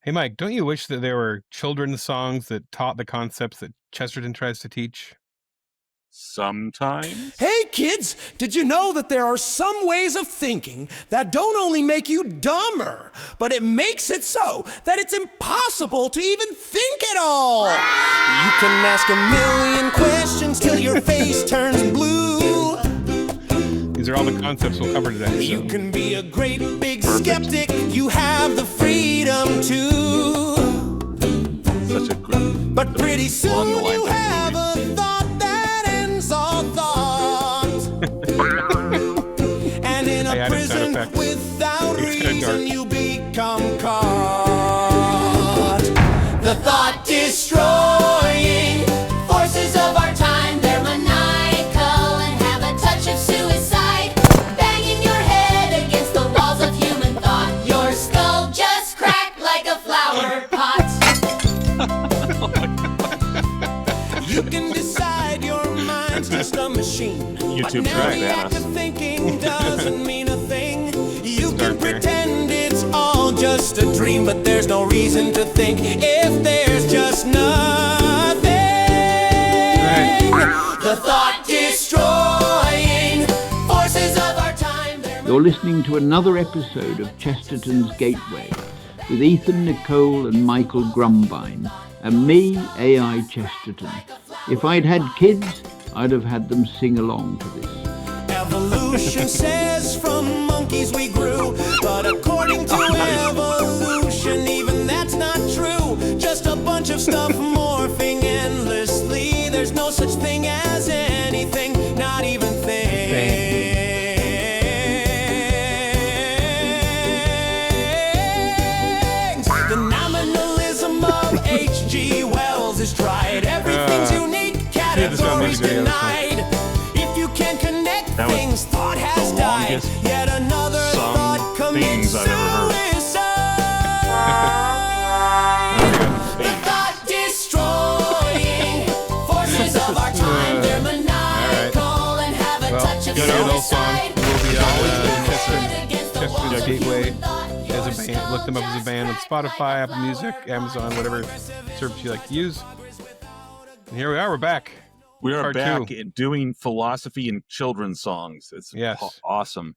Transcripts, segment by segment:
Hey, Mike, don't you wish that there were children's songs that taught the concepts that Chesterton tries to teach? Sometimes. Hey kids, did you know that there are some ways of thinking that don't only make you dumber, but it makes it so that it's impossible to even think at all? You can ask a million questions till your face turns blue. These are all the concepts we'll cover today. You can be a great big skeptic, you have the freedom to. Such a great. But pretty soon you have a thought that ends all thoughts. And in a prison without reason you become caught. The thought destroying forces of our time, they're maniacal and have a touch of suicide. Banging your head against the walls of human thought. Your skull just cracked like a flower pot. You can decide your mind's just a machine. YouTube, but now the act of thinking doesn't mean a thing. You can pretend it's all just a dream, but there's no reason to think if there's just nothing. Right. The thought destroying forces of our time. You're listening to another episode of Chesterton's Gateway with Ethan, Nicolle and Michael Grumbine, and me, AI Chesterton. If I'd had kids, I'd have had them sing along to this. Evolution says from monkeys we grew, but according to evolution, even that's not true. Just a bunch of stuff morphing endlessly. There's no such thing as anything, not even things. The nominalism of H.G. Wells is tried. Everything's unique, categories denied. If you can't connect things, thought has died. Yet another thought commits suicide. The thought destroying forces of our time. They're maniacal and have a touch of suicide. We'll be on Chesterton's Gateway as a band. Look them up as a band on Spotify, Apple Music, Amazon, whatever service you like to use. And here we are. We're back. We are Part back two. doing philosophy and children's songs. It's awesome.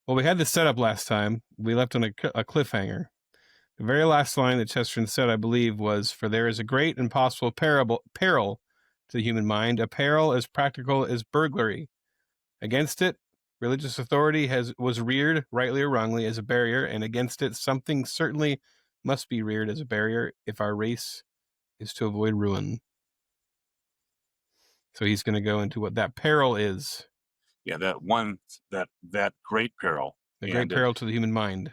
Well, we had this set up last time. We left on a cliffhanger. The very last line that Chesterton said, I believe, was, "For there is a great and possible peril to the human mind, a peril as practical as burglary. Against it, religious authority was reared, rightly or wrongly, as a barrier, and against it, something certainly must be reared as a barrier if our race is to avoid ruin." So he's going to go into what that peril is. Yeah, that great peril. The great peril to the human mind.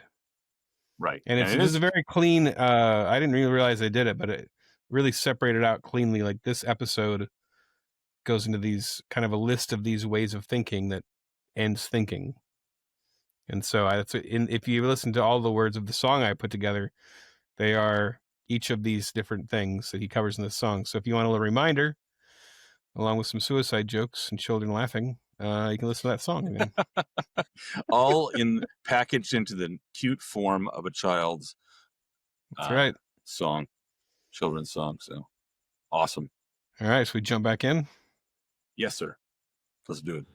Right. And it is a very clean, I didn't really realize I did it, but it really separated out cleanly. Like this episode goes into these kind of a list of these ways of thinking that ends thinking. And so if you listen to all the words of the song I put together, they are each of these different things that he covers in this song. So if you want a little reminder, along with some suicide jokes and children laughing, you can listen to that song again. All packaged into the cute form of a child's That's right. song, children's song. So awesome. All right, so we jump back in? Yes, sir. Let's do it.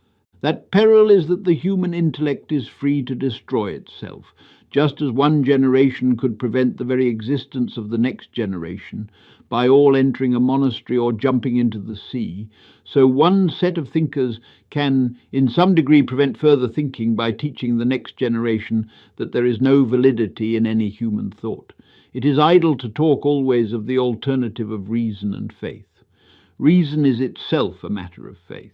That peril is that the human intellect is free to destroy itself, just as one generation could prevent the very existence of the next generation by all entering a monastery or jumping into the sea, so one set of thinkers can in some degree prevent further thinking by teaching the next generation that there is no validity in any human thought. It is idle to talk always of the alternative of reason and faith. Reason is itself a matter of faith.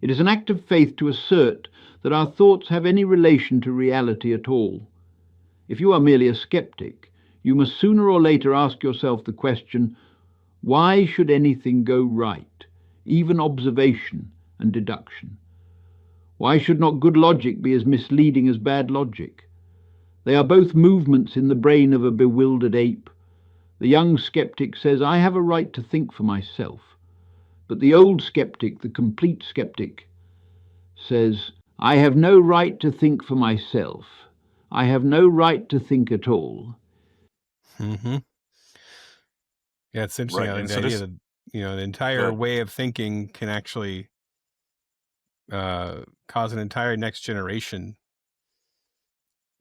It is an act of faith to assert that our thoughts have any relation to reality at all. If you are merely a skeptic, you must sooner or later ask yourself the question, why should anything go right, even observation and deduction? Why should not good logic be as misleading as bad logic? They are both movements in the brain of a bewildered ape. The young skeptic says, I have a right to think for myself. But the old skeptic, the complete skeptic, says, I have no right to think for myself. I have no right to think at all. Mm-hmm. Yeah, it's interesting. Right. I like And the so idea this, that, the entire good. way of thinking can actually cause an entire next generation,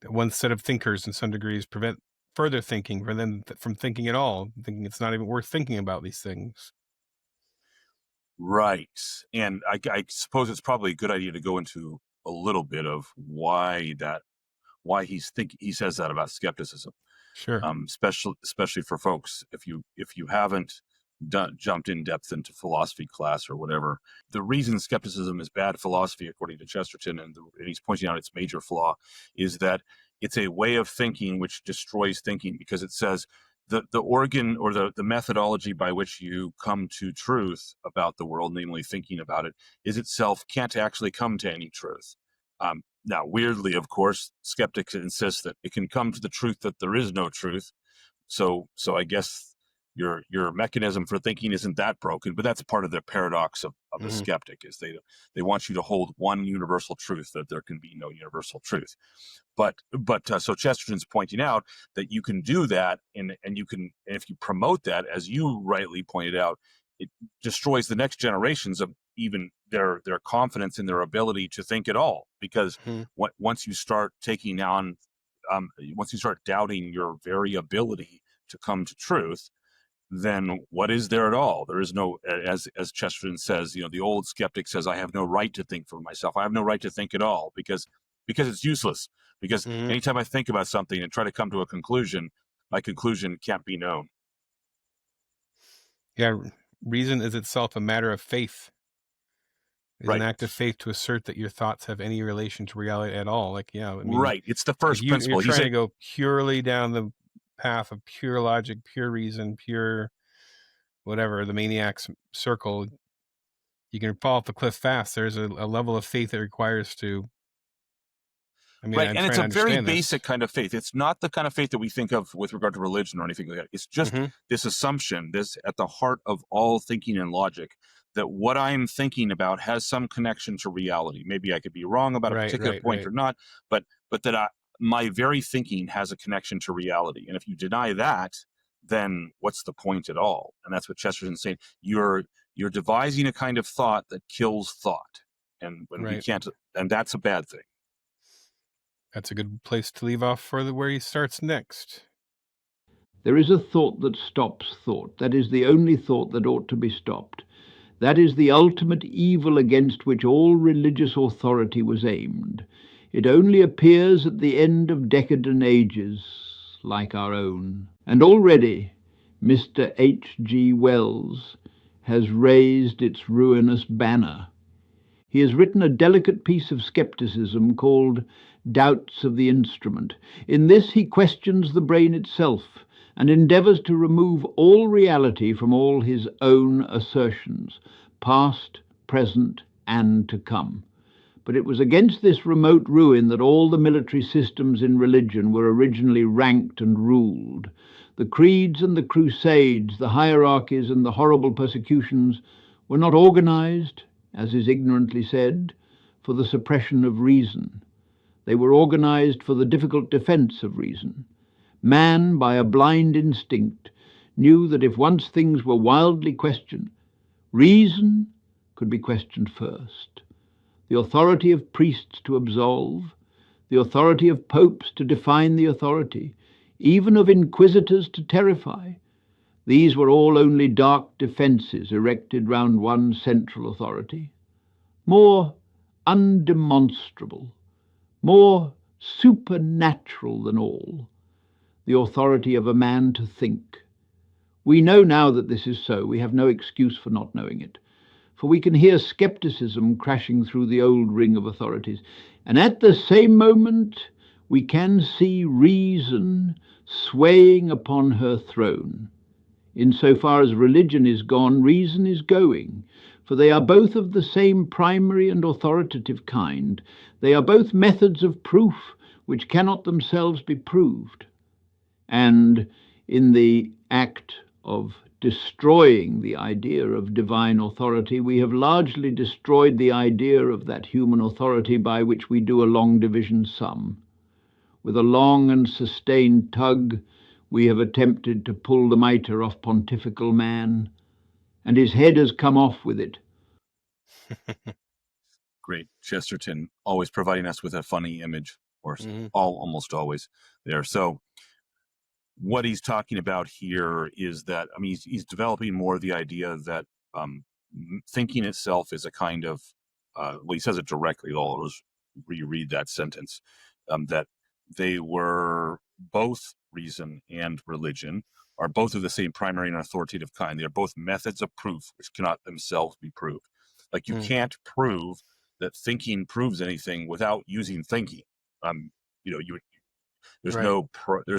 one set of thinkers in some degrees, prevent further thinking for them from thinking at all, thinking it's not even worth thinking about these things. Right. And I suppose it's probably a good idea to go into a little bit of why he says that about skepticism. Sure. Especially for folks, if you haven't jumped in depth into philosophy class or whatever, the reason skepticism is bad philosophy, according to Chesterton, and he's pointing out its major flaw, is that it's a way of thinking which destroys thinking, because it says the organ or the methodology by which you come to truth about the world, namely thinking about it, is itself can't actually come to any truth. Now, weirdly, of course, skeptics insist that it can come to the truth that there is no truth. So I guess your mechanism for thinking isn't that broken, but that's part of the paradox of the skeptic, is they want you to hold one universal truth, that there can be no universal truth. But so Chesterton's pointing out that you can do that, and you can, and if you promote that, as you rightly pointed out, it destroys the next generations of even their confidence in their ability to think at all, because once you start taking on, once you start doubting your very ability to come to truth, then what is there at all? There is no, as Chesterton says, the old skeptic says, I have no right to think for myself. I have no right to think at all, because it's useless. Because anytime I think about something and try to come to a conclusion, my conclusion can't be known. Yeah, reason is itself a matter of faith. It's Right. an act of faith to assert that your thoughts have any relation to reality at all. Like, yeah, I mean, right. It's the first principle. You're trying to go purely down the path of pure logic, pure reason, pure whatever, the maniac's circle. You can fall off the cliff fast. There's a level of faith it requires to. I mean, right, I'm and it's trying a to very understand basic this. kind of faith. It's not the kind of faith that we think of with regard to religion or anything like that. It's just this assumption, this at the heart of all thinking and logic, that what I'm thinking about has some connection to reality. Maybe I could be wrong about a particular point or not, but that my very thinking has a connection to reality. And if you deny that, then what's the point at all? And that's what Chesterton's saying. You're devising a kind of thought that kills thought, and when we can't, and that's a bad thing. That's a good place to leave off for where he starts next. There is a thought that stops thought. That is the only thought that ought to be stopped. That is the ultimate evil against which all religious authority was aimed. It only appears at the end of decadent ages like our own. And already Mr. H.G. Wells has raised its ruinous banner. He has written a delicate piece of skepticism called Doubts of the Instrument. In this he questions the brain itself and endeavours to remove all reality from all his own assertions, past, present, and to come. But it was against this remote ruin that all the military systems in religion were originally ranked and ruled. The creeds and the crusades, the hierarchies and the horrible persecutions were not organized, as is ignorantly said, for the suppression of reason. They were organized for the difficult defense of reason. Man, by a blind instinct, knew that if once things were wildly questioned, reason could be questioned first. The authority of priests to absolve, the authority of popes to define the authority, even of inquisitors to terrify, these were all only dark defences erected round one central authority, more undemonstrable, more supernatural than all, the authority of a man to think. We know now that this is so. We have no excuse for not knowing it. For we can hear skepticism crashing through the old ring of authorities. And at the same moment, we can see reason swaying upon her throne. Insofar as religion is gone, reason is going. For they are both of the same primary and authoritative kind. They are both methods of proof which cannot themselves be proved. And in the act of destroying the idea of divine authority, we have largely destroyed the idea of that human authority by which we do a long division sum. With a long and sustained tug, we have attempted to pull the mitre off pontifical man, and his head has come off with it. Great. Chesterton always providing us with a funny image, or almost always there. So what he's talking about here is that, I mean, he's developing more the idea that thinking itself is a kind of, well, he says it directly, I'll just reread that sentence, that they were both reason and religion, are both of the same primary and authoritative kind. They are both methods of proof which cannot themselves be proved. Like you can't prove that thinking proves anything without using thinking. There's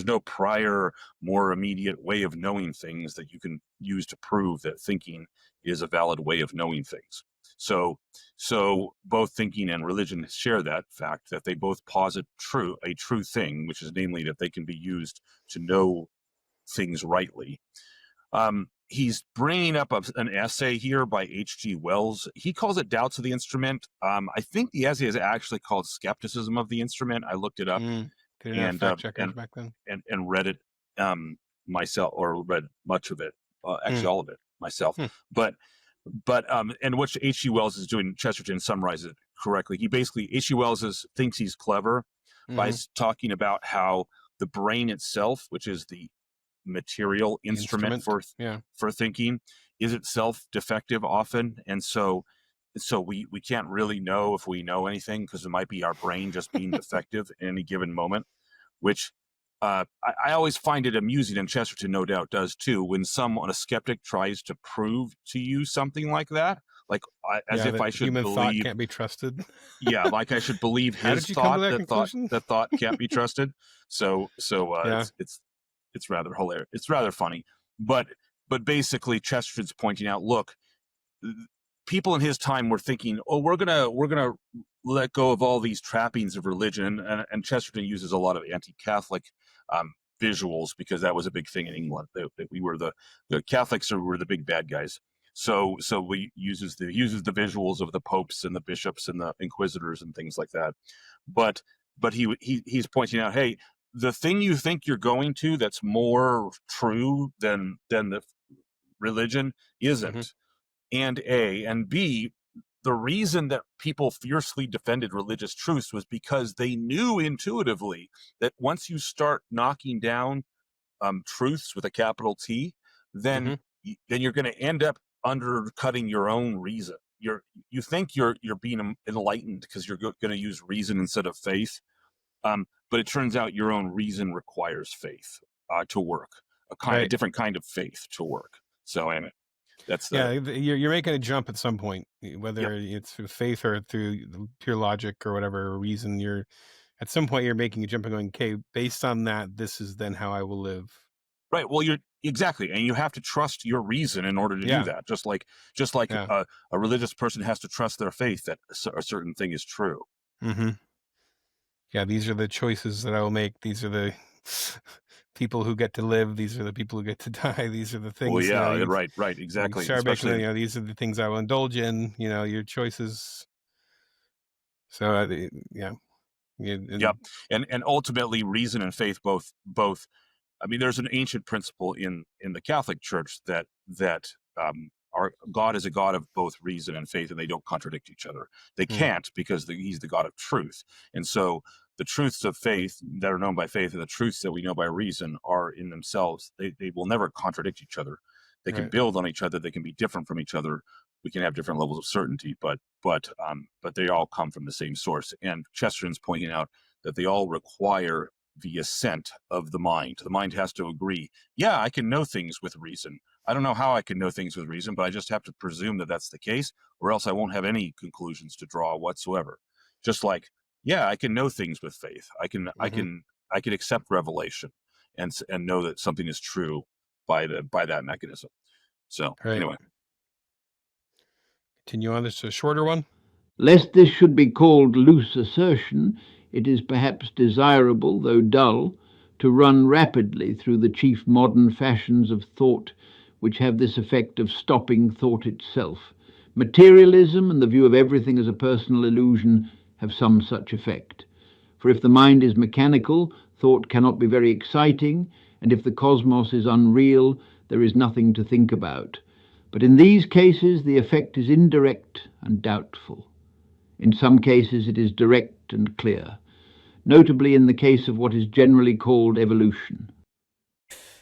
no prior, more immediate way of knowing things that you can use to prove that thinking is a valid way of knowing things. So both thinking and religion share that fact, that they both posit a true thing, which is namely that they can be used to know things rightly. He's bringing up an essay here by H.G. Wells. He calls it Doubts of the Instrument. I think the essay is actually called Skepticism of the Instrument. I looked it up and fact checkers back then, and read it myself, or read much of it, actually all of it myself. But and what H.G. Wells is doing, Chesterton summarizes it correctly. H.G. Wells thinks he's clever by talking about how the brain itself, which is the material instrument for thinking, is itself defective often, and so we can't really know if we know anything, because it might be our brain just being defective in any given moment, which I always find it amusing, and Chesterton no doubt does too, when a skeptic tries to prove to you something like that, like as if I should human believe thought can't be trusted. Yeah, like I should believe his thought that thought can't be trusted. So it's rather hilarious. It's rather funny, but basically Chesterton's pointing out, look, people in his time were thinking, oh, we're gonna let go of all these trappings of religion, and Chesterton uses a lot of anti-Catholic visuals, because that was a big thing in England, that we were the Catholics were the big bad guys. So we uses the visuals of the popes and the bishops and the inquisitors and things like that. But he's pointing out, hey, the thing you think you're going to that's more true than the religion isn't. And B, the reason that people fiercely defended religious truths was because they knew intuitively that once you start knocking down truths with a capital T, then you're going to end up undercutting your own reason. You think you're being enlightened because you're going to use reason instead of faith, but it turns out your own reason requires faith to work, a different kind of faith to work. So that's you're making a jump at some point, whether it's through faith or through pure logic or whatever reason. At some point you're making a jump and going, okay, based on that, this is then how I will live. Right. Well, exactly, and you have to trust your reason in order to do that. Just like a religious person has to trust their faith that a certain thing is true. Yeah, these are the choices that I will make. These are the people who get to live. These are the people who get to die. These are the things. Well, yeah, right, exactly. Especially, these are the things I will indulge in. Your choices. So, and ultimately, reason and faith both. I mean, there's an ancient principle in the Catholic Church that our God is a God of both reason and faith, and they don't contradict each other. They can't, because he's the God of truth. And so the truths of faith that are known by faith and the truths that we know by reason are in themselves. They will never contradict each other. They can build on each other. They can be different from each other. We can have different levels of certainty, but they all come from the same source. And Chesterton's pointing out that they all require the assent of the mind. The mind has to agree, yeah, I can know things with reason. I don't know how I can know things with reason, but I just have to presume that that's the case, or else I won't have any conclusions to draw whatsoever. Just like, yeah, I can know things with faith. I can accept revelation and know that something is true by that mechanism. So anyway, continue on. This is a shorter one. Lest this should be called loose assertion, it is perhaps desirable, though dull, to run rapidly through the chief modern fashions of thought which have this effect of stopping thought itself. Materialism and the view of everything as a personal illusion have some such effect. For if the mind is mechanical, thought cannot be very exciting, and if the cosmos is unreal, there is nothing to think about. But in these cases, the effect is indirect and doubtful. In some cases, it is direct and clear, notably in the case of what is generally called evolution.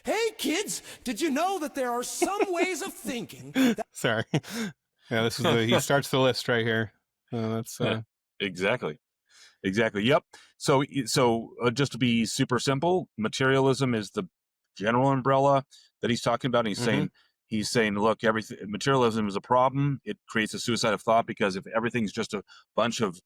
Hey kids, did you know that there are some ways of thinking that... Sorry. Yeah, this is he starts the list right here. That's Exactly. Yep. So just to be super simple, materialism is the general umbrella that he's talking about. And he's saying, look, materialism is a problem. It creates a suicide of thought, because if everything's just a bunch of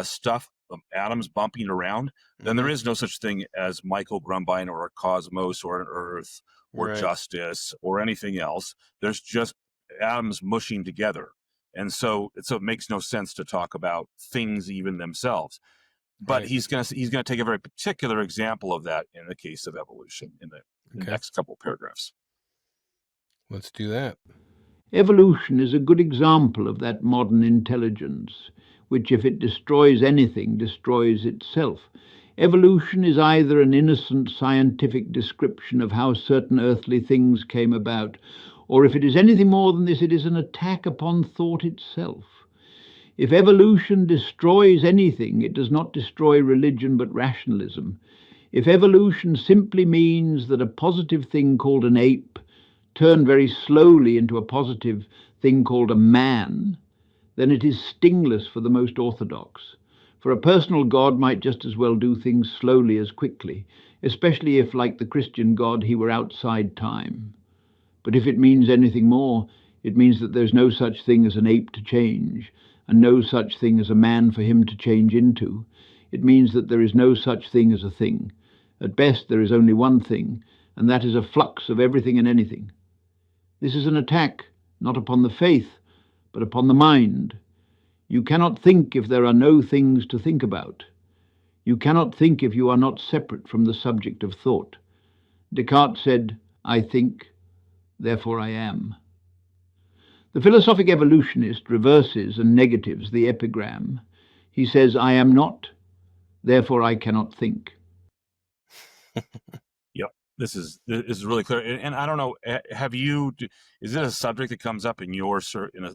stuff, atoms bumping around, then there is no such thing as Michael Grumbine or a cosmos or an earth or justice or anything else. There's just atoms mushing together. And so it makes no sense to talk about things even themselves. But he's going to take a very particular example of that in the case of evolution in the next couple of paragraphs. Let's do that. Evolution is a good example of that modern intelligence, which, if it destroys anything, destroys itself. Evolution is either an innocent scientific description of how certain earthly things came about, or if it is anything more than this, it is an attack upon thought itself. If evolution destroys anything, it does not destroy religion but rationalism. If evolution simply means that a positive thing called an ape turned very slowly into a positive thing called a man, then it is stingless for the most orthodox. For a personal God might just as well do things slowly as quickly, especially if, like the Christian God, he were outside time. But if it means anything more, it means that there's no such thing as an ape to change, and no such thing as a man for him to change into. It means that there is no such thing as a thing. At best, there is only one thing, and that is a flux of everything and anything. This is an attack, not upon the faith, but upon the mind. You cannot think if there are no things to think about. You cannot think if you are not separate from the subject of thought. Descartes said, "I think, therefore I am." The philosophic evolutionist reverses and negatives the epigram. He says, "I am not, therefore I cannot think." Yep. This is really clear. And I don't know, is it a subject that comes up in your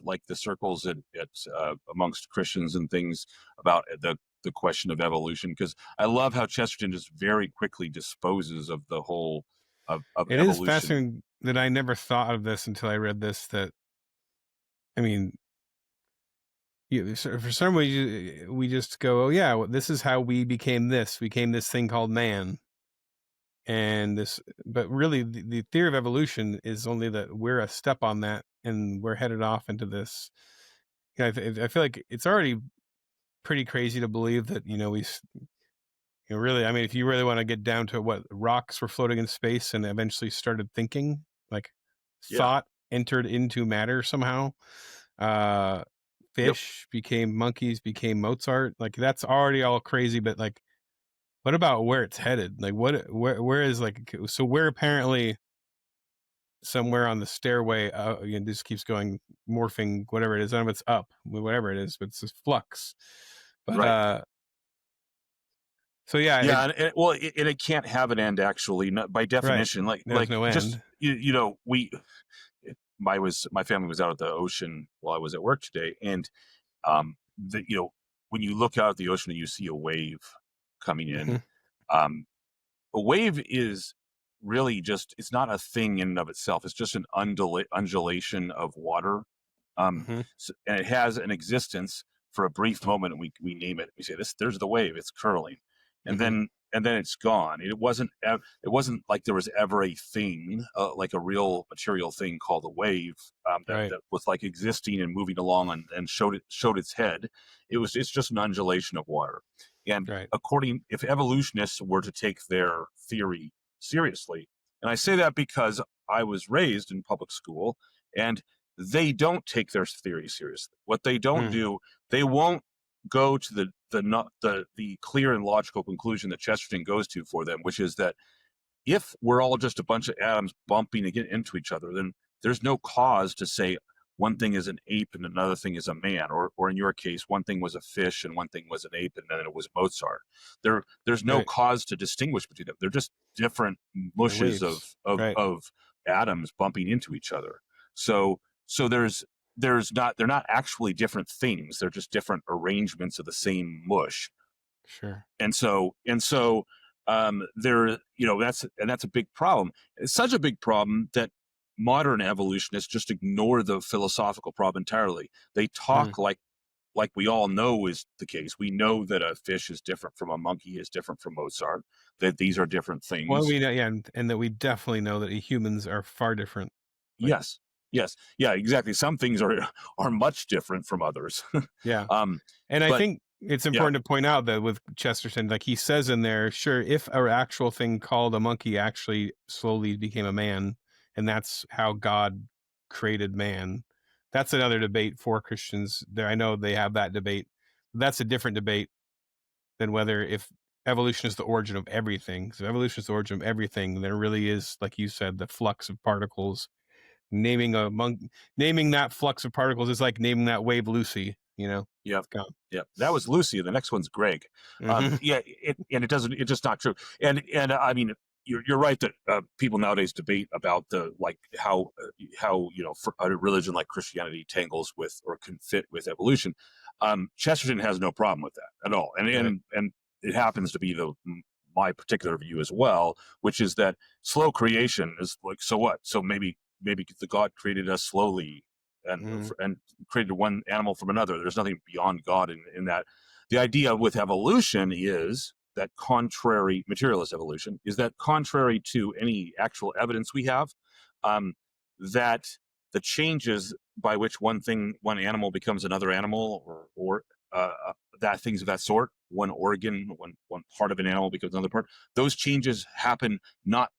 like the circles at amongst Christians and things about the question of evolution? Because I love how Chesterton just very quickly disposes of the whole of it evolution. It is fascinating that I never thought of this until I read this, that, I mean, for some reason, we just go, oh yeah, well, this is how we became this thing called man. And this, but really the theory of evolution is only that we're a step on that, and we're headed off into this. I feel like it's already pretty crazy to believe that, really, I mean, if you really want to get down to what rocks were floating in space and eventually started thinking, like thought entered into matter somehow. Fish became monkeys, became Mozart. Like, that's already all crazy, but like, what about where it's headed? Like, where is, like, so we're apparently somewhere on the stairway. This keeps going, morphing, whatever it is. I don't know if it's up, whatever it is, but it's this flux. But so yeah, it can't have an end, actually, by definition. Right. There's no end. Just my family was out at the ocean while I was at work today, and when you look out at the ocean and you see a wave coming in, a wave is really just, it's not a thing in and of itself. It's just an undulation of water, and it has an existence for a brief moment, and we name it. We say, there's the wave, it's curling, and then it's gone. It wasn't like there was ever a thing, like a real material thing called a wave, that was like existing and moving along and showed its head. It's just an undulation of water. And if evolutionists were to take their theory seriously, and I say that because I was raised in public school, and they don't take their theory seriously. What they don't do, they won't go to the clear and logical conclusion that Chesterton goes to for them, which is that if we're all just a bunch of atoms bumping again into each other, then there's no cause to say one thing is an ape and another thing is a man, or in your case, one thing was a fish and one thing was an ape and then it was Mozart. There's no Right. cause to distinguish between them. They're just different They're mushes waves. of Right. atoms bumping into each other. So they're not actually different things. They're just different arrangements of the same mush. Sure. And so there, that's a big problem. It's such a big problem that modern evolutionists just ignore the philosophical problem entirely. They talk like we all know is the case. We know that a fish is different from a monkey, is different from Mozart, that these are different things. Well, we know, yeah, and that we definitely know that humans are far different. Like, Yes. Yeah, exactly. Some things are much different from others. yeah. And I think it's important to point out that with Chesterton, like he says in there, sure, if an actual thing called a monkey actually slowly became a man, and that's how God created man, that's another debate for Christians. There, I know they have that debate. That's a different debate than whether if evolution is the origin of everything. So evolution is the origin of everything. There really is, like you said, the flux of particles. Naming that flux of particles is like naming that wave Lucy. Yep. That was Lucy. The next one's Greg. Mm-hmm. It's just not true. And I mean, you're right that people nowadays debate about how for a religion like Christianity tangles with or can fit with evolution. Chesterton has no problem with that at all, and it happens to be my particular view as well, which is that slow creation is like, so what? So maybe the God created us slowly and created one animal from another. There's nothing beyond God in that. The idea with evolution is that materialist evolution is that contrary to any actual evidence we have, that the changes by which one animal becomes another animal, or that things of that sort, one organ, one part of an animal becomes another part, those changes happen not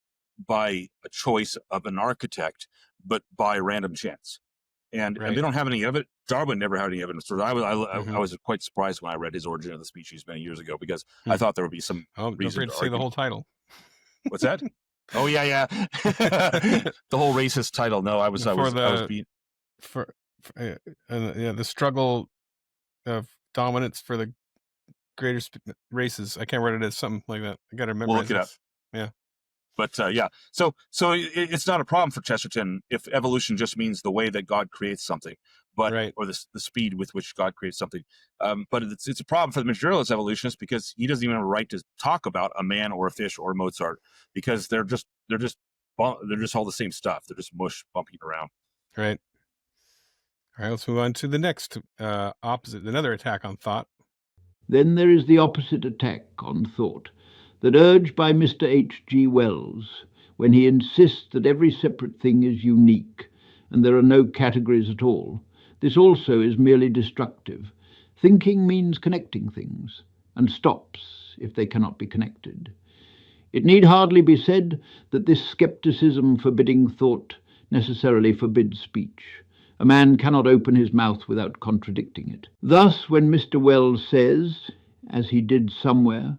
by a choice of an architect, but by random chance. And they don't have any evidence. Darwin never had any evidence. I was quite surprised when I read his Origin of the Species many years ago, because I thought there would be some reason don't say the whole title. What's that? Oh yeah. The whole racist title. No, the struggle of dominance for the greater races. I can't remember what it is. Something like that. I got to remember. We'll look it up. Yeah. But so it's not a problem for Chesterton if evolution just means the way that God creates something, or the speed with which God creates something. But it's a problem for the materialist evolutionists, because he doesn't even have a right to talk about a man or a fish or Mozart, because they're just all the same stuff. They're just mush bumping around. Right. All right. Let's move on to the next opposite. Another attack on thought. Then there is the opposite attack on thought, that urged by Mr. H.G. Wells, when he insists that every separate thing is unique and there are no categories at all. This also is merely destructive. Thinking means connecting things, and stops if they cannot be connected. It need hardly be said that this skepticism forbidding thought necessarily forbids speech. A man cannot open his mouth without contradicting it. Thus, when Mr. Wells says, as he did somewhere,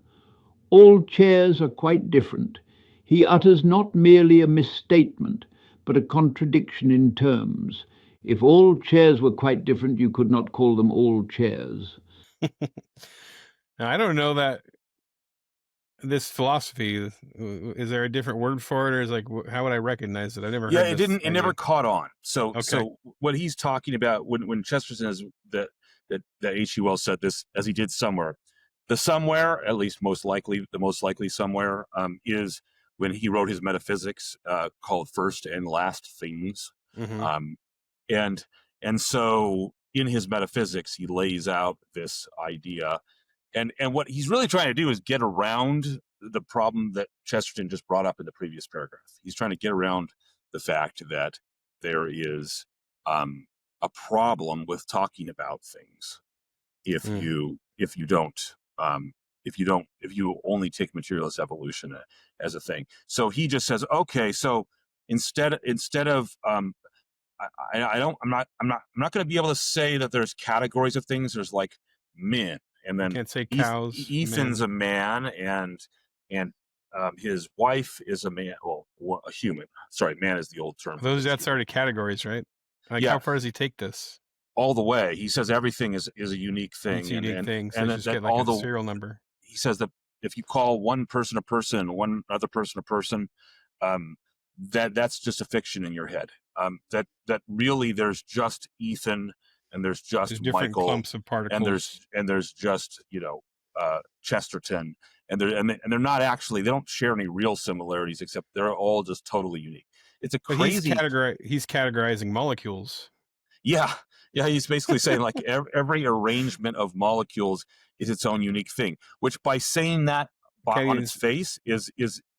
all chairs are quite different, he utters not merely a misstatement, but a contradiction in terms. If all chairs were quite different, you could not call them all chairs. Now, I don't know that this philosophy, is there a different word for it, or is like, how would I recognize it? I never heard it never caught on. So what he's talking about when Chesterton says that H.G. Wells said this, as he did somewhere, the somewhere, at least the most likely somewhere, is when he wrote his metaphysics, called First and Last Things. And so in his metaphysics, he lays out this idea, and what he's really trying to do is get around the problem that Chesterton just brought up in the previous paragraph. He's trying to get around the fact that there is a problem with talking about things if you only take materialist evolution as a thing. So he just says, okay, so instead of I'm not going to be able to say that there's categories of things. There's like men, and then can't say cows. Ethan's a man, and his wife is a man. Well, a human. Sorry, man is the old term. That's already categories, right? Like, how far does he take this? All the way. He says everything is a unique thing. It's a unique thing, so and you just get like a serial number. He says that if you call one person a person, one other person a person, that's just a fiction in your head. That really there's just Ethan and there's just different Michael clumps of particles, and there's just Chesterton, and they're not actually, they don't share any real similarities except they're all just totally unique. It's a crazy. He's categorizing molecules. Yeah, he's basically saying like every arrangement of molecules is its own unique thing, which by saying that on its face is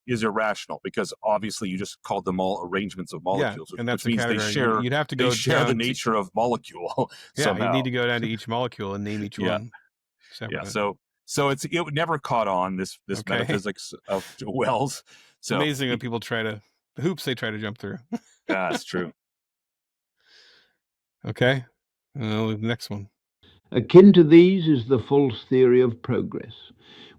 irrational, because obviously you just called them all arrangements of molecules, and that's which means they share. You'd have to go share the nature of molecule. You need to go down to each molecule and name each one. Separately. Yeah, so it never caught on this metaphysics of Wells. So amazing that people the hoops they try to jump through. Yeah, it's true. Okay, the next one. Akin to these is the false theory of progress,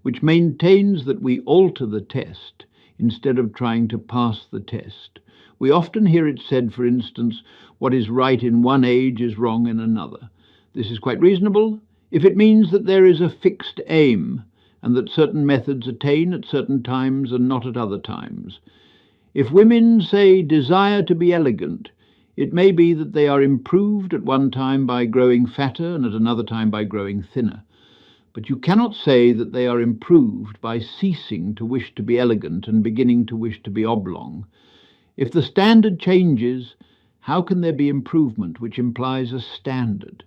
which maintains that we alter the test instead of trying to pass the test. We often hear it said, for instance, what is right in one age is wrong in another. This is quite reasonable if it means that there is a fixed aim and that certain methods attain at certain times and not at other times. If women, say, desire to be elegant, it may be that they are improved at one time by growing fatter and at another time by growing thinner. But you cannot say that they are improved by ceasing to wish to be elegant and beginning to wish to be oblong. If the standard changes, how can there be improvement which implies a standard?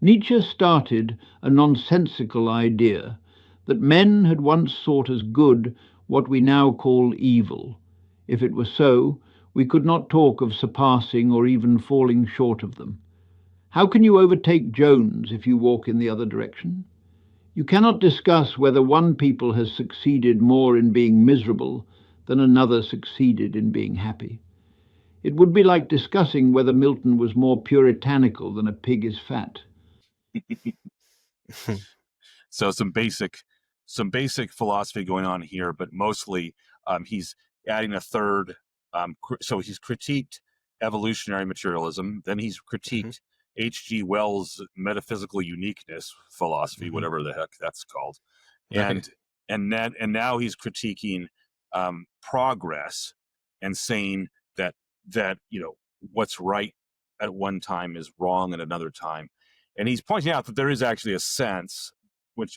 Nietzsche started a nonsensical idea that men had once sought as good what we now call evil. If it were so, we could not talk of surpassing or even falling short of them. How can you overtake Jones if you walk in the other direction? You cannot discuss whether one people has succeeded more in being miserable than another succeeded in being happy. It would be like discussing whether Milton was more puritanical than a pig is fat. So some basic philosophy going on here, but mostly he's adding a third. So he's critiqued evolutionary materialism. Then he's critiqued H.G. Wells' metaphysical uniqueness philosophy, whatever the heck that's called, and now he's critiquing progress and saying that what's right at one time is wrong at another time, and he's pointing out that there is actually a sense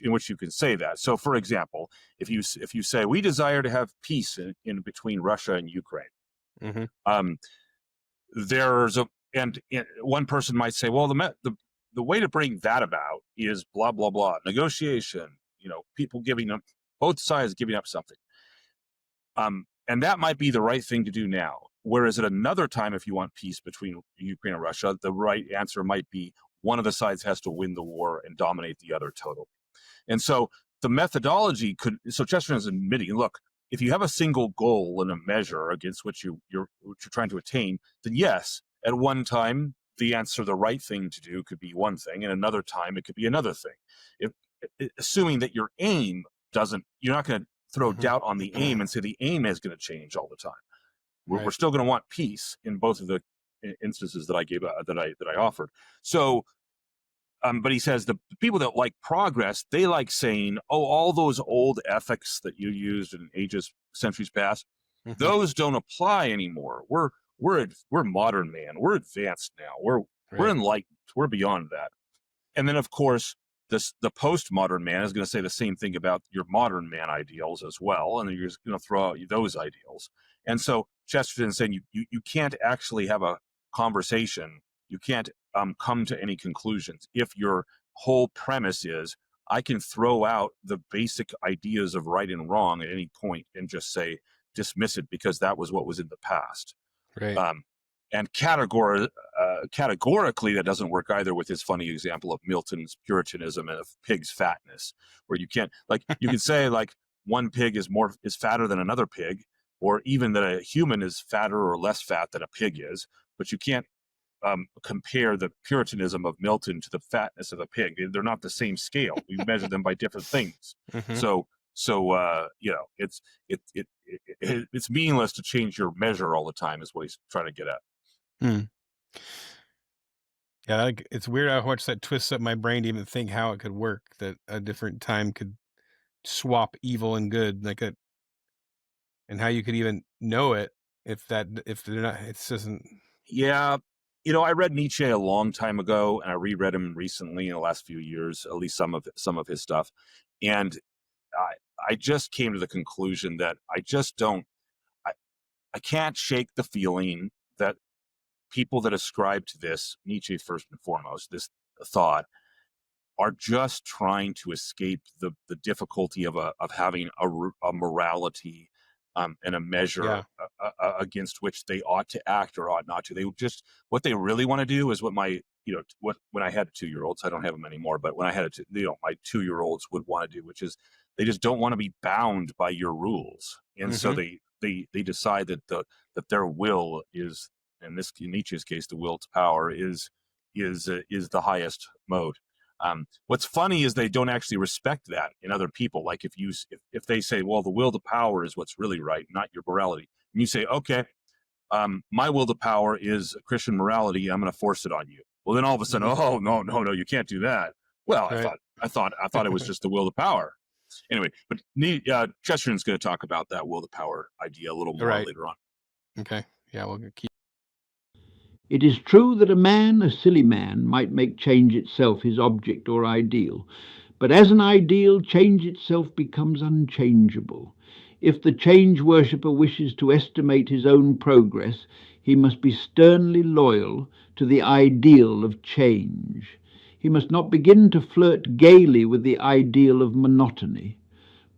in which you can say that. So, for example, if you say we desire to have peace in between Russia and Ukraine, one person might say, well, the way to bring that about is blah blah blah, negotiation. People giving up, both sides giving up something, and that might be the right thing to do now. Whereas at another time, if you want peace between Ukraine and Russia, the right answer might be one of the sides has to win the war and dominate the other totally. And so the methodology so Chesterton is admitting, look, if you have a single goal and a measure against which you're trying to attain, then yes, at one time, the right thing to do could be one thing, and another time it could be another thing. Assuming that your aim you're not going to throw doubt on the aim and say the aim is going to change all the time. We're still going to want peace in both of the instances that I gave that I offered. So, but he says the people that like progress, they like saying, "Oh, all those old ethics that you used in centuries past, those don't apply anymore. We're modern man. We're advanced now. We're enlightened. We're beyond that." And then, of course, the postmodern man is going to say the same thing about your modern man ideals as well, and then you're just going to throw out those ideals. And so Chesterton is saying you can't actually have a conversation. You can't come to any conclusions if your whole premise is I can throw out the basic ideas of right and wrong at any point and just say dismiss it because that was what was in the past. Right. And categorically, that doesn't work either with his funny example of Milton's Puritanism and of pig's fatness, where you can't, you can say one pig is fatter than another pig, or even that a human is fatter or less fat than a pig is, but you can't compare the Puritanism of Milton to the fatness of a pig. They're not the same scale. We measure them by different things. So it's meaningless to change your measure all the time is what he's trying to get at. Yeah, like, it's weird how much that twists up my brain to even think how it could work, that a different time could swap evil and good, like a and how you could even know it if they're not, it doesn't. Yeah. I read Nietzsche a long time ago, and I reread him recently in the last few years, at least some of his stuff. And I just came to the conclusion that I, I can't shake the feeling that people that ascribe to this, Nietzsche first and foremost, this thought, are just trying to escape the difficulty of having a morality and a measure Yeah. against which they ought to act or ought not to. They just, what they really want to do is what when I had 2-year-olds, I don't have them anymore, but when I had my 2-year-olds would want to do, which is they just don't want to be bound by your rules, and so they decide that their will is, in Nietzsche's case, the will to power is the highest mode. What's funny is they don't actually respect that in other people. Like if they say, well, the will to power is what's really right, not your morality. And you say, okay, my will to power is Christian morality. I'm going to force it on you. Well, then all of a sudden, oh, no, you can't do that. Well, Right. I thought it was just the will to power. Anyway, but Chesterton's going to talk about that will to power idea a little more Right. later on. Okay. Yeah, we'll keep. It is true that a silly man, might make change itself his object or ideal, but as an ideal, change itself becomes unchangeable. If the change worshipper wishes to estimate his own progress, he must be sternly loyal to the ideal of change. He must not begin to flirt gaily with the ideal of monotony.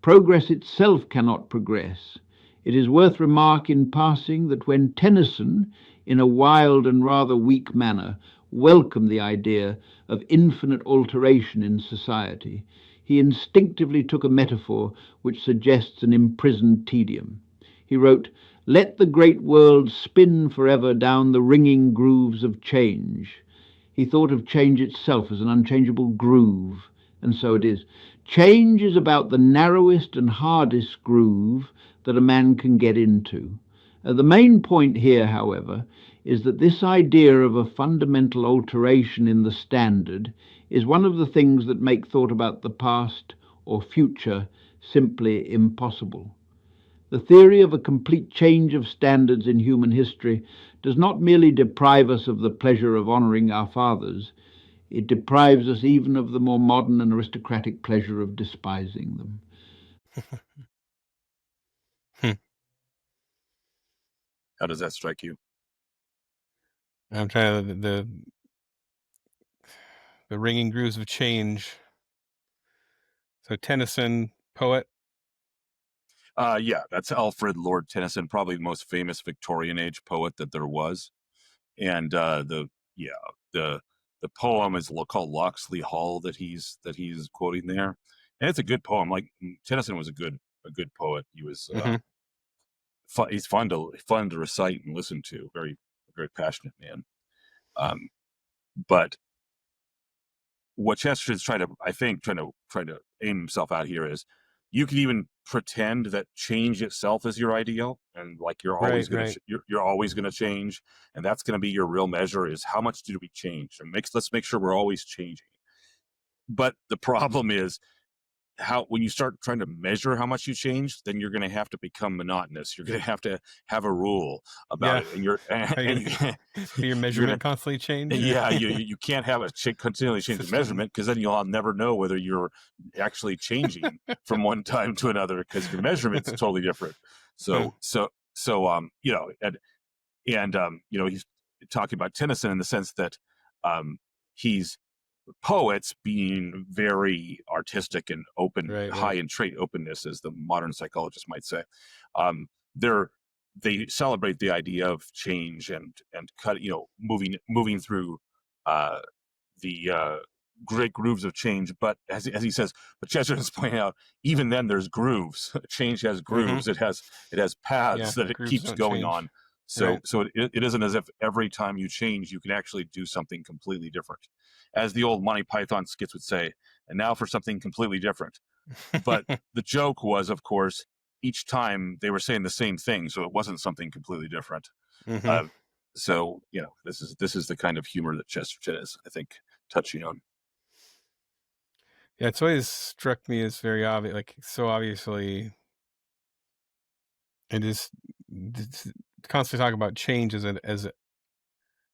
Progress itself cannot progress. It is worth remark in passing that when Tennyson, in a wild and rather weak manner, welcomed the idea of infinite alteration in society, he instinctively took a metaphor which suggests an imprisoned tedium. He wrote, "Let the great world spin forever down the ringing grooves of change." He thought of change itself as an unchangeable groove, and so it is. Change is about the narrowest and hardest groove that a man can get into. The main point here, however, is that this idea of a fundamental alteration in the standard is one of the things that make thought about the past or future simply impossible. The theory of a complete change of standards in human history does not merely deprive us of the pleasure of honouring our fathers, it deprives us even of the more modern and aristocratic pleasure of despising them. How does that strike you? I'm trying to the ringing grooves of change. So Tennyson, poet. Yeah, that's Alfred Lord Tennyson, probably the most famous Victorian age poet that there was. And the poem is called Locksley Hall that he's quoting there, and it's a good poem. Like, Tennyson was a good poet. He was he's fun to recite and listen to. Very passionate man. But what Chesterton's trying to aim himself out here is, you can even pretend that change itself is your ideal, and like you're always going to change, and that's going to be your real measure, is how much did we change, and let's make sure we're always changing. But the problem is, when you start trying to measure how much you change, then you're going to have to become monotonous. You're going to have a rule about it, and your measurement constantly change. Yeah, you can't have a continually change the measurement, because then you'll never know whether you're actually changing from one time to another, because your measurement's totally different. So he's talking about Tennyson in the sense that he's poets being very artistic and open, high in trait openness, as the modern psychologist might say. They celebrate the idea of change and moving through the great grooves of change. But as he says, but Chesterton's pointing out, even then there's grooves. Change has grooves. It has paths that it keeps going on. So it isn't as if every time you change, you can actually do something completely different. As the old Monty Python skits would say, and now for something completely different. But the joke was, of course, each time they were saying the same thing, so it wasn't something completely different. So, this is the kind of humor that Chesterton is, I think, touching on. Yeah, it's always struck me as very obvious, like so obviously. It is constantly talking about change as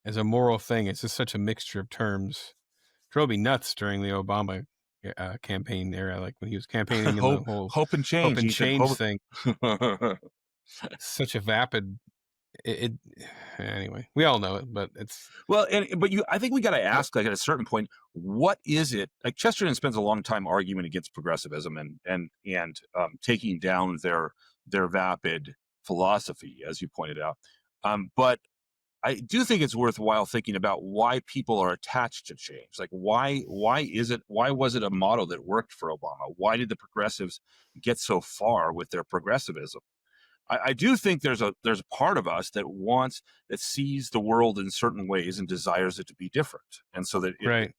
a moral thing. It's just such a mixture of terms. Drove me nuts during the Obama campaign era, like when he was campaigning in the whole Hope and change. hope and He said change hope. thing. Such a vapid. Anyway, we all know it, but it's Well, but I think we got to ask, like, at a certain point, what is it? Like, Chesterton spends a long time arguing against progressivism and taking down their vapid philosophy, as you pointed out. But I do think it's worthwhile thinking about why people are attached to change. Like, why was it a model that worked for Obama? Why did the progressives get so far with their progressivism? I do think there's a part of us that sees the world in certain ways and desires it to be different, and so that right.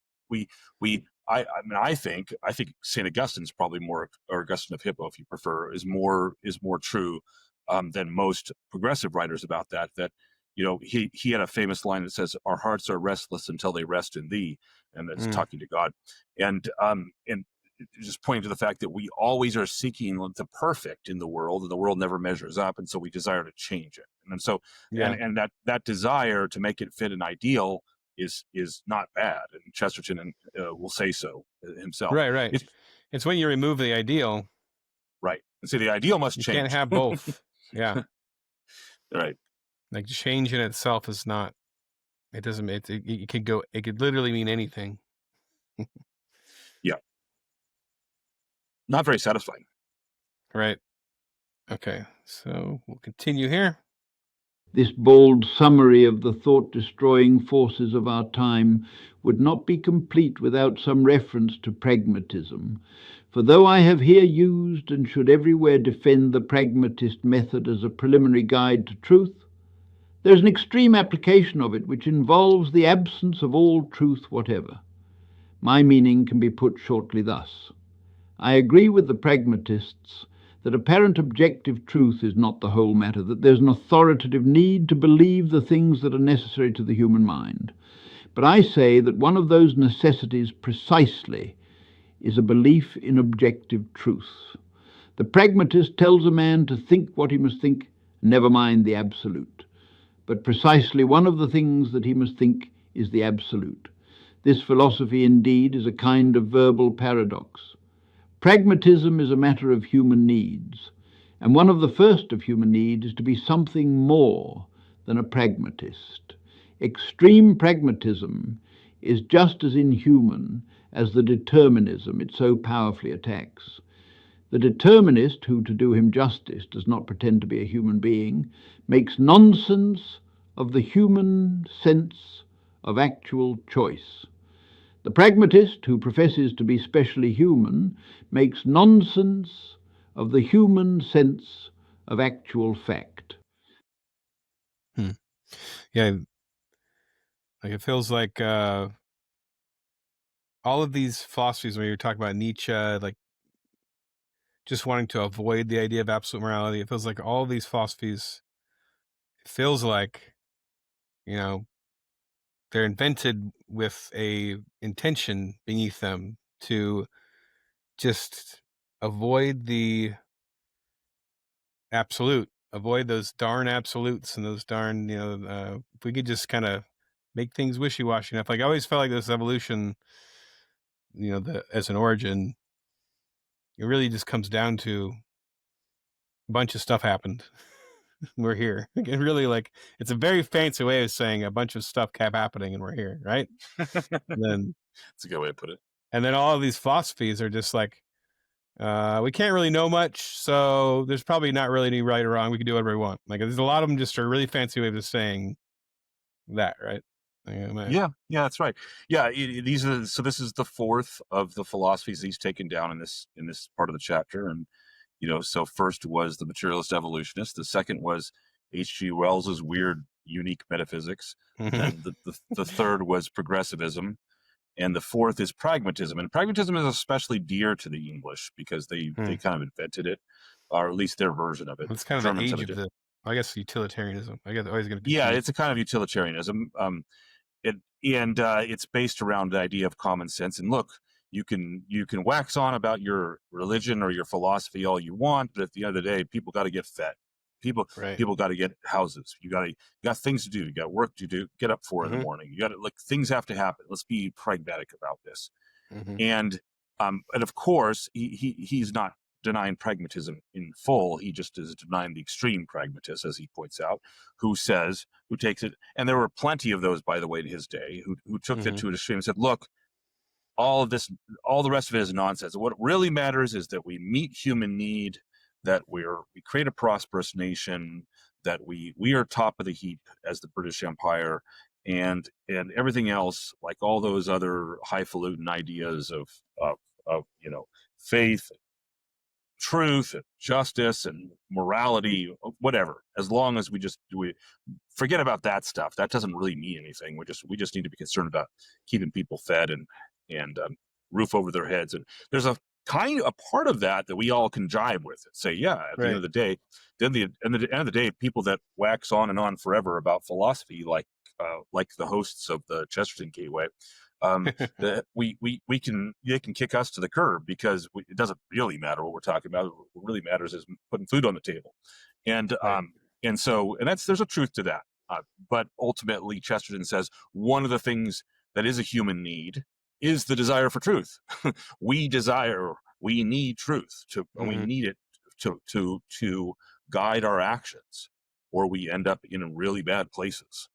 I think St. Augustine's probably more, or Augustine of Hippo, if you prefer, is more true than most progressive writers about that. That he had a famous line that says, "Our hearts are restless until they rest in Thee," and that's talking to God, and just pointing to the fact that we always are seeking the perfect in the world, and the world never measures up, and so we desire to change it. And so, and that desire to make it fit an ideal is not bad, and Chesterton will say so himself. Right. It's when you remove the ideal, right? And so the ideal must you change. can't have both. Yeah, right. Like change in itself is not. It doesn't. It could go. It could literally mean anything. Yeah. Not very satisfying. Right. Okay, so we'll continue here. This bold summary of the thought-destroying forces of our time would not be complete without some reference to pragmatism. For though I have here used and should everywhere defend the pragmatist method as a preliminary guide to truth, there is an extreme application of it which involves the absence of all truth whatever. My meaning can be put shortly thus. I agree with the pragmatists that apparent objective truth is not the whole matter, that there's an authoritative need to believe the things that are necessary to the human mind. But I say that one of those necessities precisely is a belief in objective truth. The pragmatist tells a man to think what he must think, never mind the absolute. But precisely one of the things that he must think is the absolute. This philosophy, indeed, is a kind of verbal paradox. Pragmatism is a matter of human needs, and one of the first of human needs is to be something more than a pragmatist. Extreme pragmatism is just as inhuman as the determinism it so powerfully attacks. The determinist, who, to do him justice, does not pretend to be a human being, makes nonsense of the human sense of actual choice. The pragmatist, who professes to be specially human, makes nonsense of the human sense of actual fact. Yeah, like it feels like all of these philosophies, when you're talking about Nietzsche, like just wanting to avoid the idea of absolute morality, it feels like all of these philosophies, it feels like, they're invented with a intention beneath them to just avoid the absolute, avoid those darn absolutes and those darn, if we could just kind of make things wishy-washy enough. Like I always felt like this evolution, as an origin, it really just comes down to a bunch of stuff happened. We're here. It really, like, it's a very fancy way of saying a bunch of stuff kept happening and we're here, right? Then it's a good way to put it. And then all of these philosophies are just like, we can't really know much, so there's probably not really any right or wrong. We can do whatever we want. Like, there's a lot of them just are really fancy ways of saying that, right? Yeah, that's right. Yeah, this is the fourth of the philosophies he's taken down in this part of the chapter, and so first was the materialist evolutionist. The second was H.G. Wells's weird, unique metaphysics. And the third was progressivism. And the fourth is pragmatism. And pragmatism is especially dear to the English because they kind of invented it, or at least their version of it. It's kind of the age of I guess utilitarianism. I guess always going to be Yeah, it's a kind of utilitarianism. It's based around the idea of common sense. And look, you can wax on about your religion or your philosophy all you want, but at the end of the day, people got to get fed. People got to get houses. You got things to do. You got work to do. Get up for in the morning. You got to, like, things have to happen. Let's be pragmatic about this. And of course, he's not denying pragmatism in full. He just is denying the extreme pragmatist, as he points out, who takes it. And there were plenty of those, by the way, in his day, who took it to an extreme and said, look, all the rest of it is nonsense. What really matters is that we meet human need, that we create a prosperous nation, that we are top of the heap as the British Empire, and everything else, like all those other highfalutin ideas of faith, truth, and justice, and morality, whatever. As long as we forget about that stuff, that doesn't really mean anything. We just need to be concerned about keeping people fed and roof over their heads. And there's a part of that we all can jibe with and say, yeah, at the end of the day, people that wax on and on forever about philosophy, like the hosts of the Chesterton Gateway, they can kick us to the curb, because it doesn't really matter what we're talking about. What really matters is putting food on the table, and there's a truth to that. But ultimately, Chesterton says one of the things that is a human need is the desire for truth. we need truth and we need it to guide our actions, or we end up in really bad places.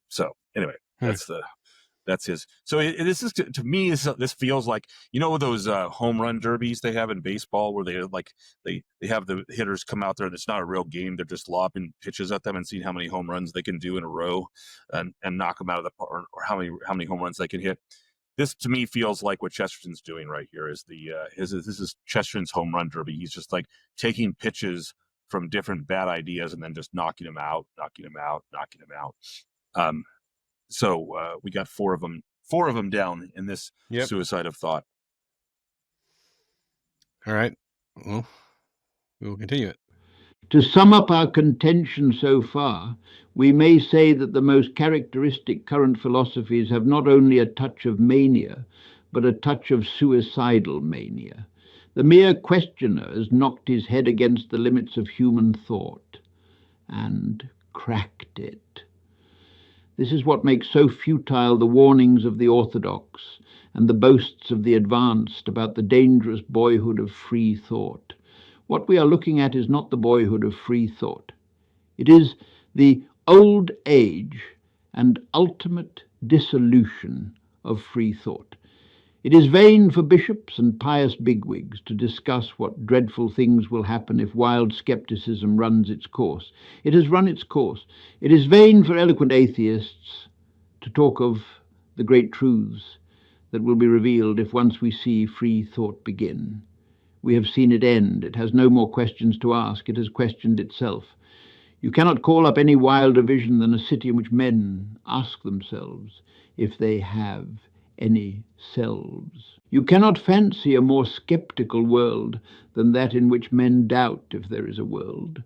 So anyway, that's his. So this is, to me, this feels like, those home run derbies they have in baseball, where they have the hitters come out there and it's not a real game. They're just lobbing pitches at them and seeing how many home runs they can do in a row and knock them out of the park, or how many home runs they can hit. This, to me, feels like what Chesterton's doing right here is this is Chesterton's home run derby. He's just like taking pitches from different bad ideas and then just knocking them out. So we got four of them down in this suicide of thought. All right. Well, we will continue it. To sum up our contention so far, we may say that the most characteristic current philosophies have not only a touch of mania, but a touch of suicidal mania. The mere questioner has knocked his head against the limits of human thought and cracked it. This is what makes so futile the warnings of the orthodox and the boasts of the advanced about the dangerous boyhood of free thought. What we are looking at is not the boyhood of free thought. It is the old age and ultimate dissolution of free thought. It is vain for bishops and pious bigwigs to discuss what dreadful things will happen if wild skepticism runs its course. It has run its course. It is vain for eloquent atheists to talk of the great truths that will be revealed if once we see free thought begin. We have seen it end. It has no more questions to ask. It has questioned itself. You cannot call up any wilder vision than a city in which men ask themselves if they have any selves. You cannot fancy a more skeptical world than that in which men doubt if there is a world.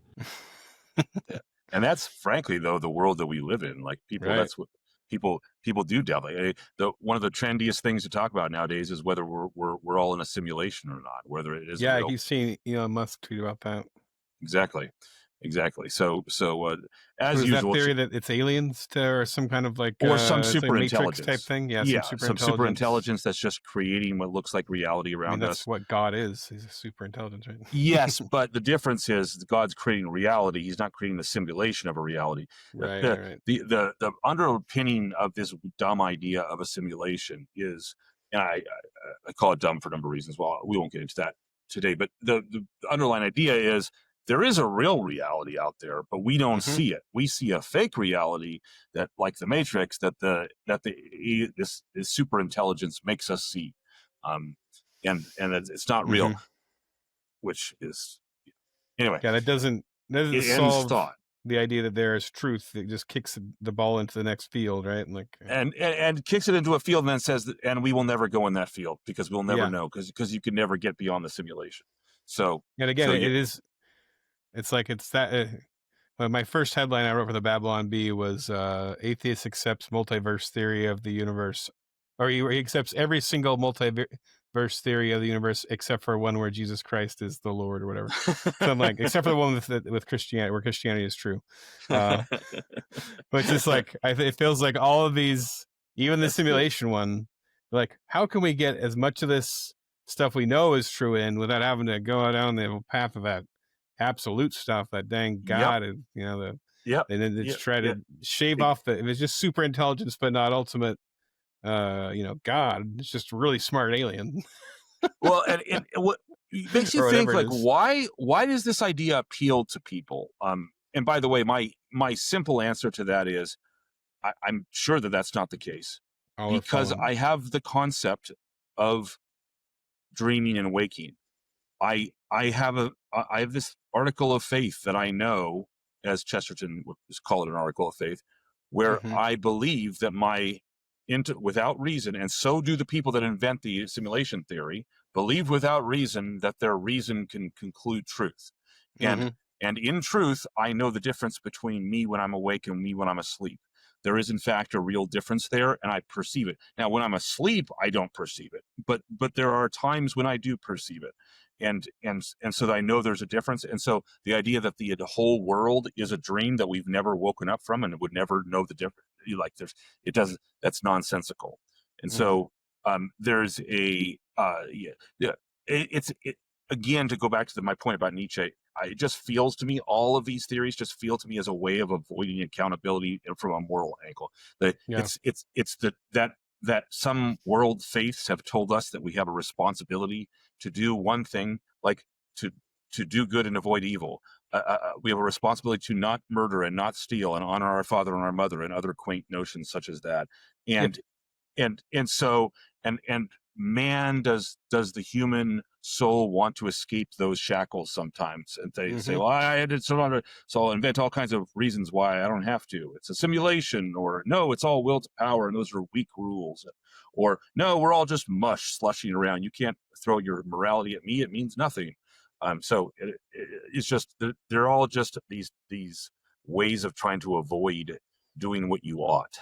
And that's, frankly, though, the world that we live in. Like, people, that's what people do doubt. Like, one of the trendiest things to talk about nowadays is whether we're all in a simulation or not, whether it is. Yeah, he's seen Elon Musk tweet about that. Exactly. So as usual, that theory that it's aliens or some kind of or some super intelligence type thing. Some super intelligence that's just creating what looks like reality around that's us. What God is. He's a super intelligence, right? Yes, but the difference is God's creating reality. He's not creating the simulation of a reality. Right. The underpinning of this dumb idea of a simulation is, and I call it dumb for a number of reasons. Well, we won't get into that today, but the underlying idea is, there is a real reality out there, but we don't see it. We see a fake reality that, like the Matrix, that this super intelligence makes us see, and it's not real, which is, anyway. Yeah, that doesn't solve the idea that there is truth. It just kicks the ball into the next field, right? And kicks it into a field, and then says that, and we will never go in that field because we'll never know, because you can never get beyond the simulation. So, and again, it is. It's like it's that my first headline I wrote for the Babylon Bee was atheist accepts multiverse theory of the universe, or he accepts every single multiverse theory of the universe except for one where Jesus Christ is the Lord or whatever. So I'm like, except for the one with Christianity, where Christianity is true. But it's just like it feels like all of these, even the simulation one, like how can we get as much of this stuff we know is true in without having to go down the path of that absolute stuff, that dang God, and and then it's try to shave off it was just super intelligence but not ultimate God. It's just really smart alien. Well, and what makes you think, like, why does this idea appeal to people? And by the way, my simple answer to that is I'm sure that that's not the case, because I have the concept of dreaming and waking. I have this article of faith that I know, as Chesterton would call it, an article of faith, where I believe that without reason, and so do the people that invent the simulation theory, believe without reason that their reason can conclude truth. And in truth, I know the difference between me when I'm awake and me when I'm asleep. There is, in fact, a real difference there, and I perceive it. Now, when I'm asleep, I don't perceive it, but there are times when I do perceive it, and so I know there's a difference. And so the idea that the whole world is a dream that we've never woken up from and would never know the difference, that's nonsensical. And so there's again, to go back to my point about Nietzsche. It just feels to me, all of these theories just feel to me as a way of avoiding accountability from a moral angle. It's that some world faiths have told us that we have a responsibility to do one thing, like to do good and avoid evil. We have a responsibility to not murder and not steal and honor our father and our mother and other quaint notions such as that. And so man, does the human soul want to escape those shackles sometimes? And they say, well, I did so I'll invent all kinds of reasons why I don't have to. It's a simulation, or no, it's all will to power, and those are weak rules. Or no, we're all just mush slushing around. You can't throw your morality at me. It means nothing. So it's just, they're all just these ways of trying to avoid doing what you ought.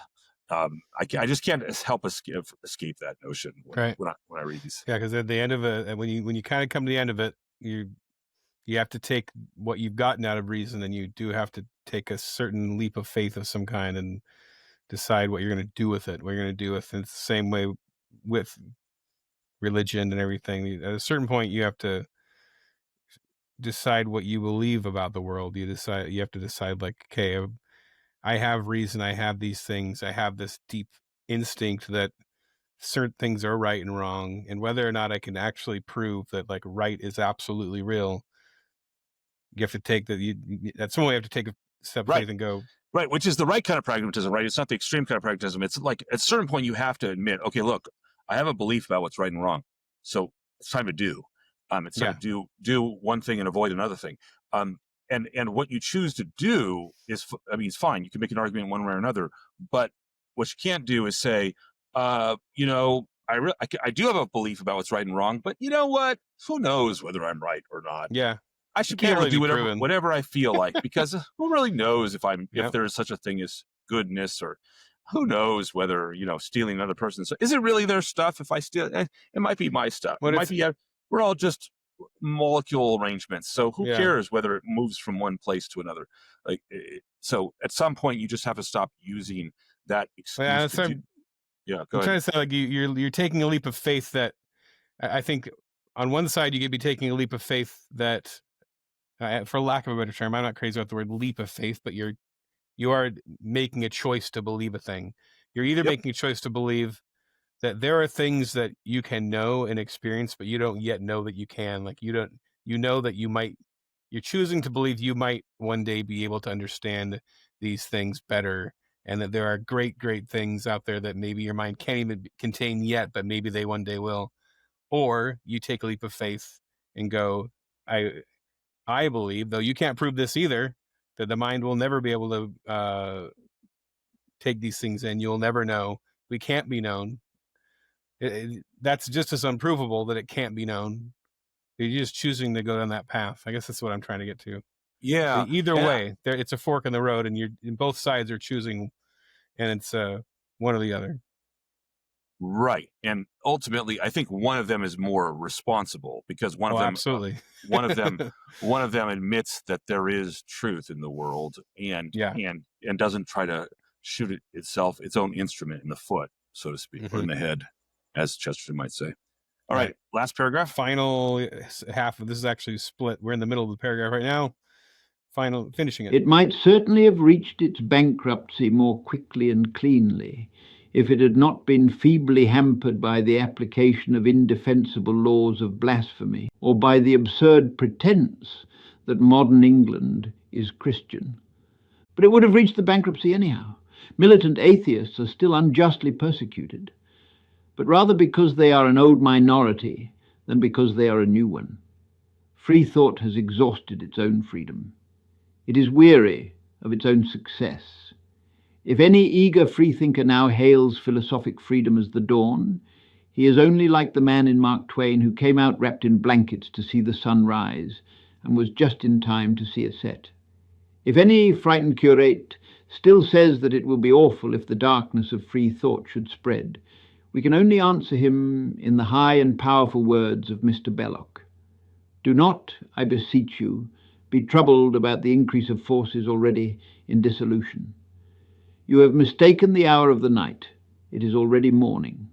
I just can't help escape that notion when I read these. Yeah, because at the end of it, when you kind of come to the end of it, you have to take what you've gotten out of reason, and you do have to take a certain leap of faith of some kind and decide what you're going to do with it. What you're going to do with it. It's the same way with religion and everything. At a certain point, you have to decide what you believe about the world. You have to decide, like, okay, I have reason, I have these things, I have this deep instinct that certain things are right and wrong, and whether or not I can actually prove that, like, right is absolutely real, you have to take that's one way you have to take a step of faith and go. Right, which is the right kind of pragmatism, right? It's not the extreme kind of pragmatism. It's like at a certain point you have to admit, okay, look, I have a belief about what's right and wrong, so it's time to do. It's time to do one thing and avoid another thing. And what you choose to do is, it's fine. You can make an argument one way or another, but what you can't do is say, I do have a belief about what's right and wrong, but you know what? Who knows whether I'm right or not? Yeah, I should be able to do whatever I feel like, because who really knows if there is such a thing as goodness, or who knows whether stealing another person's, is it really their stuff? If I steal, it might be my stuff. We're all just molecule arrangements, so who cares whether it moves from one place to another? So at some point you just have to stop using that excuse. Go ahead. I'm trying to say, like, you're taking a leap of faith that I think on one side you could be taking a leap of faith that, for lack of a better term, I'm not crazy about the word leap of faith, but you are making a choice to believe a thing. You're either making a choice to believe that there are things that you can know and experience, but you don't yet know that you can. Like, you're choosing to believe you might one day be able to understand these things better, and that there are great, great things out there that maybe your mind can't even contain yet, but maybe they one day will. Or you take a leap of faith and go, I believe, though you can't prove this either, that the mind will never be able to take these things in. You'll never know. We can't be known. That's just as unprovable that it can't be known. You're just choosing to go down that path. I guess that's what I'm trying to get to. Yeah. So either way, it's a fork in the road, and both sides are choosing, and it's one or the other. Right. And ultimately, I think one of them is more responsible because one of them, absolutely. one of them admits that there is truth in the world and doesn't try to shoot its own instrument in the foot, so to speak, or in the head, as Chesterton might say. All right. Last paragraph. Final half of this is actually split. We're in the middle of the paragraph right now. Finishing it. It might certainly have reached its bankruptcy more quickly and cleanly if it had not been feebly hampered by the application of indefensible laws of blasphemy, or by the absurd pretense that modern England is Christian. But it would have reached the bankruptcy anyhow. Militant atheists are still unjustly persecuted, but rather because they are an old minority than because they are a new one. Free thought has exhausted its own freedom. It is weary of its own success. If any eager freethinker now hails philosophic freedom as the dawn, he is only like the man in Mark Twain who came out wrapped in blankets to see the sun rise and was just in time to see it set. If any frightened curate still says that it will be awful if the darkness of free thought should spread, we can only answer him in the high and powerful words of Mr. Belloc. Do not, I beseech you, be troubled about the increase of forces already in dissolution. You have mistaken the hour of the night. It is already morning.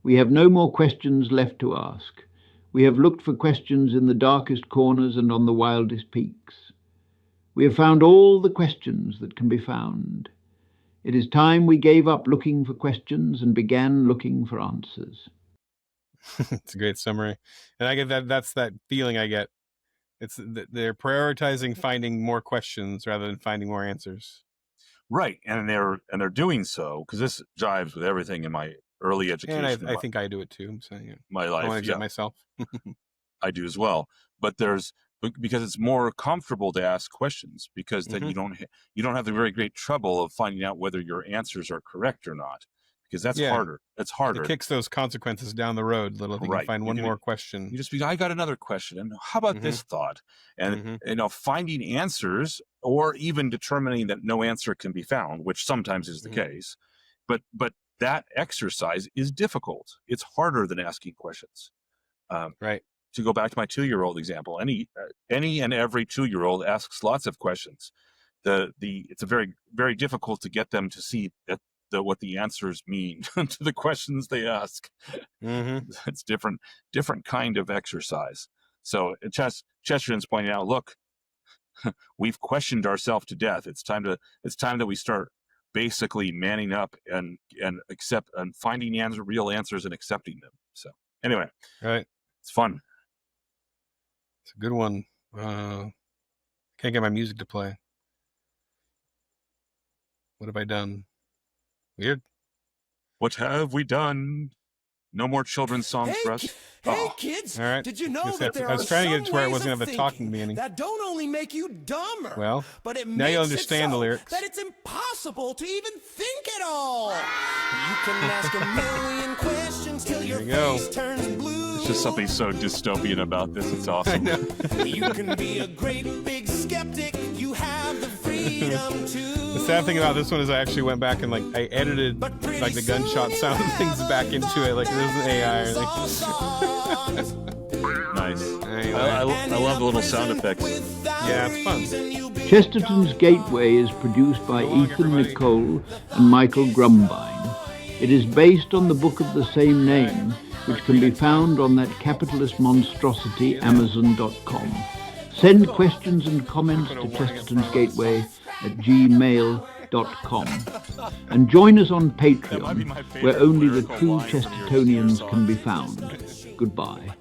We have no more questions left to ask. We have looked for questions in the darkest corners and on the wildest peaks. We have found all the questions that can be found. It is time we gave up looking for questions and began looking for answers. It's a great summary. And I get that's that feeling I get. It's they're prioritizing finding more questions rather than finding more answers. Right, and they're doing so because this jives with everything in my early education. And I think I do it too. I'm saying it. My life, I want to get myself. I do as well. But because it's more comfortable to ask questions because then you don't have the very great trouble of finding out whether your answers are correct or not. Because that's harder. That's harder. It kicks those consequences down the road. Little you can find one more question. You just be, I got another question, and how about this thought? And finding answers, or even determining that no answer can be found, which sometimes is the case. But that exercise is difficult. It's harder than asking questions. Right. To go back to my 2-year-old example, any and every 2-year-old asks lots of questions. It's a very, very difficult to get them to see that what the answers mean to the questions they ask. It's different kind of exercise. So Chesterton's pointing out, look, we've questioned ourselves to death. It's time that we start basically manning up and accept and finding real answers and accepting them. So anyway, right, it's fun. It's a good one. Can't get my music to play. What have I done? Weird. What have we done? No more children's songs for us. Hey kids! All right. Did you know that there I was are trying to some get it to where it ways wasn't of going to have the talking thinking meaning. that don't only make you dumber, Well, but it now makes you understand it the so lyrics. that it's impossible to even think at all. You can ask a million questions till your face turns blue. There's just something so dystopian about this. It's awesome. I know. You can be a great big skeptic. You have the freedom to. The sad thing about this one is I actually went back and I edited the gunshot sound things back into it. Like this is AI or anything. Nice. Anyway. I love the little sound effects. Yeah, it's fun. Chesterton's Gateway is produced by Ethan Nicolle and Michael Grumbine. It is based on the book of the same name, which can be found on that capitalist monstrosity, Amazon.com. Send questions and comments to chestertonsgateway@gmail.com. And join us on Patreon, where only the true Chestertonians can be found. Goodbye.